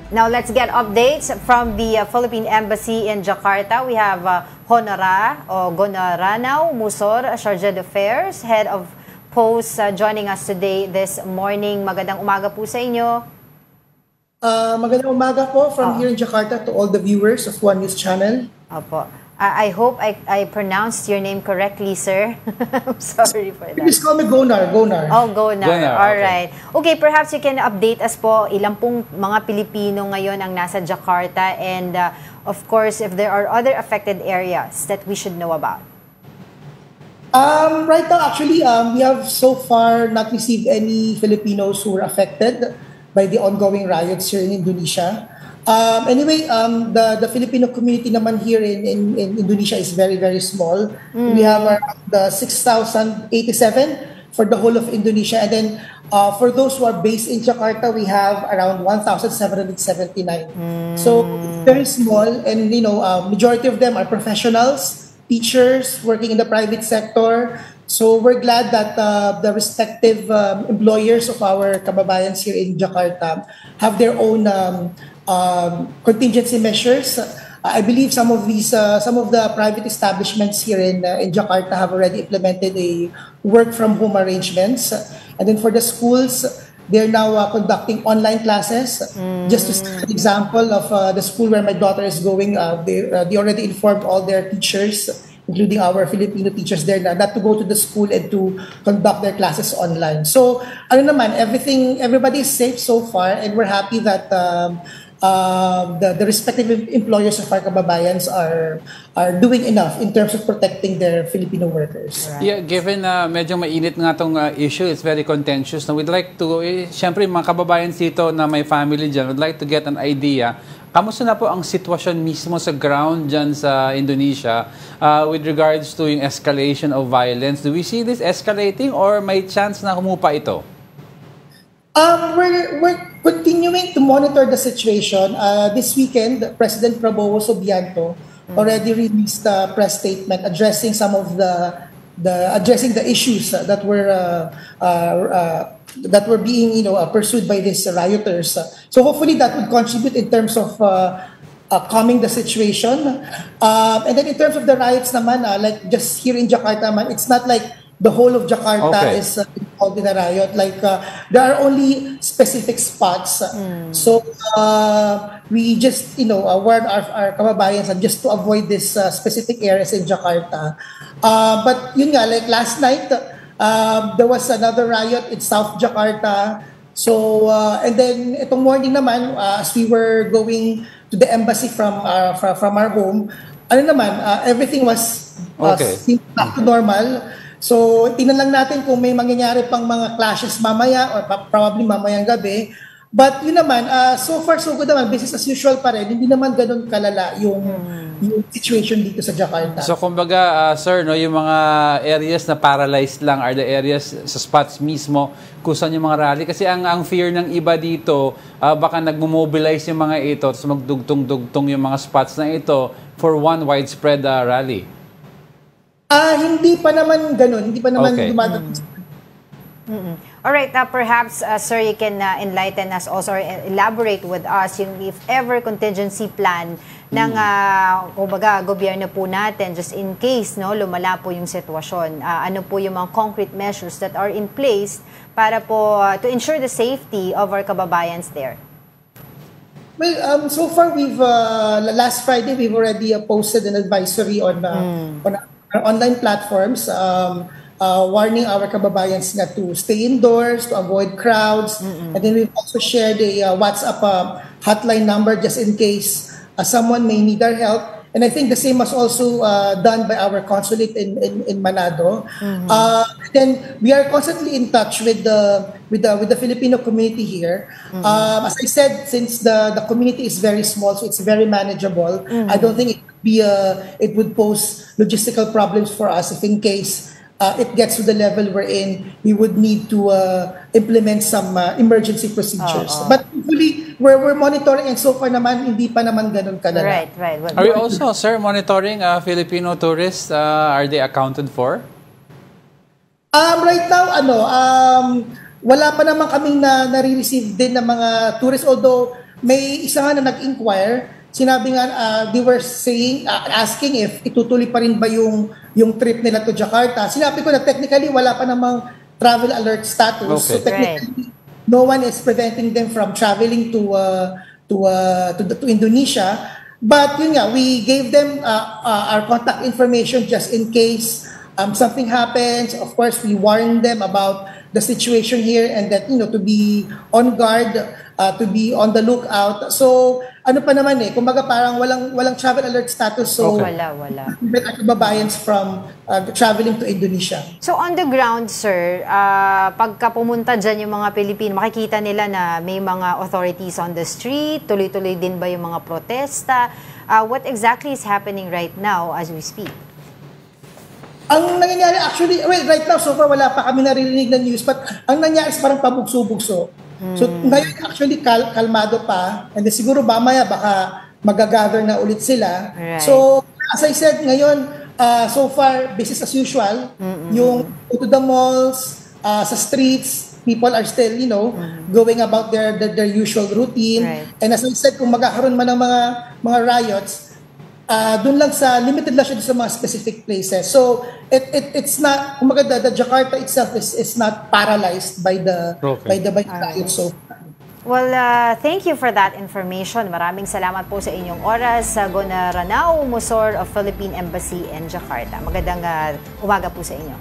Now let's get updates from the Philippine Embassy in Jakarta. We have Gonoranao Musor, Charge d'Affaires, Head of Post, joining us today this morning. Magandang umaga po sa inyo. Magandang umaga po from here in Jakarta to all the viewers of One News Channel. Opo. I hope I pronounced your name correctly, sir. I'm sorry for that. Please call me Gonar. Oh, Gonar. All right. Okay, perhaps you can update us po, ilang pong mga Pilipino ngayon ang nasa Jakarta, and of course, if there are other affected areas that we should know about. Right now, actually, we have so far not received any Filipinos who were affected by the ongoing riots here in Indonesia. Anyway, the Filipino community naman here in Indonesia is very, very small. We have the 6,087 for the whole of Indonesia. And then for those who are based in Jakarta, we have around 1,779. So it's very small, and majority of them are professionals, teachers working in the private sector. So we're glad that the respective employers of our kababayans here in Jakarta have their own contingency measures. I believe some of the private establishments here in Jakarta have already implemented a work from home arrangements, and then for the schools, they're now conducting online classes. Just to see an example of the school where my daughter is going, they already informed all their teachers, including our Filipino teachers there, not to go to the school and to conduct their classes online. So, everybody is safe so far, and we're happy that the respective employers of our kababayans are doing enough in terms of protecting their Filipino workers. Right. Yeah, given medyo mainit nga tong issue, it's very contentious. Now, we'd like to, syempre mga kababayans dito na may family dyan, would like to get an idea. Kamusta na po ang sitwasyon mismo sa ground dyan sa Indonesia with regards to yung escalation of violence? Do we see this escalating or may chance na humupa ito? We're continuing to monitor the situation. This weekend, President Prabowo Subianto already released a press statement addressing some of addressing the issues that were being pursued by these rioters. So hopefully that would contribute in terms of calming the situation. And then in terms of the riots naman, like just here in Jakarta, it's not like the whole of Jakarta is involved in a riot. Like there are only specific spots. So we just warn our kababayans just to avoid these specific areas in Jakarta. But yun nga, like last night, there was another riot in South Jakarta. So and then itong morning naman, as we were going to the embassy from our home, everything was seemed back to normal. So, tingnan lang natin kung may mangyayari pang mga clashes mamaya or probably mamayang gabi. But yun naman, so far so good naman, business as usual pa rin. Hindi naman ganun kalala yung situation dito sa Jakarta. So, kumbaga, sir, yung mga areas na paralyzed lang are the areas sa spots mismo kung saan yung mga rally. Kasi ang fear ng iba dito, baka nagmo-mobilize yung mga ito, tapos magdugtong-dugtong yung mga spots na ito for one widespread rally. Hindi pa naman ganun. Hindi pa naman dumadating. All right, perhaps, sir, you can enlighten us also or elaborate with us yung if ever contingency plan ng kumbaga, gobyerno po natin just in case lumala po yung sitwasyon. Ano po yung mga concrete measures that are in place para po to ensure the safety of our kababayans there? Well, so far last Friday we've already posted an advisory on our online platforms, warning our kababayans na to stay indoors, to avoid crowds. And then we've also shared a WhatsApp hotline number just in case someone may need our help. And I think the same was also done by our consulate in Manado. Then we are constantly in touch with the Filipino community here. As I said, since the community is very small, so it's very manageable. I don't think it would pose logistical problems for us if in case it gets to the level wherein we would need to implement some emergency procedures. But hopefully, we're monitoring, and so far naman, hindi pa naman ganun kalala. Right. Are you also, sir, monitoring Filipino tourists? Are they accounted for? Right now, wala pa naman kaming na nare-receive din ng mga tourists, although may isa nga na nag-inquire, sinabi nga, they were saying, asking if itutuloy pa rin ba yung trip nila to Jakarta. Sinabi ko na technically wala pa namang travel alert status. Okay. So technically, no one is preventing them from traveling to Indonesia. But yun nga, we gave them our contact information just in case something happens. Of course, we warned them about the situation here and that, to be on guard, to be on the lookout. So, ano pa naman kumbaga parang walang travel alert status. So, Wala. prevent our kababayans from traveling to Indonesia. So on the ground, sir, pagka pumunta dyan yung mga Pilipino, makikita nila na may mga authorities on the street, tuloy-tuloy din ba yung mga protesta? What exactly is happening right now as we speak? Ang nangyayari actually, right now, so far wala pa kami narinig na news, but ang nangyayari is parang pabugso-bugso. So ngayon actually kalmado pa, and then siguro mamaya baka magagather na ulit sila. Right. So as I said, ngayon, so far, business as usual. Yung go to the malls, sa streets, people are still, going about their usual routine. Right. And as I said, kung magkakaroon man ng mga riots, doon lang limited lang siya sa mga specific places. So, it's not, kumaga, the Jakarta itself is not paralyzed by the riot so far. Well, thank you for that information. Maraming salamat po sa inyong oras. Gona Ranao Musor of Philippine Embassy in Jakarta. Magandang umaga po sa inyo.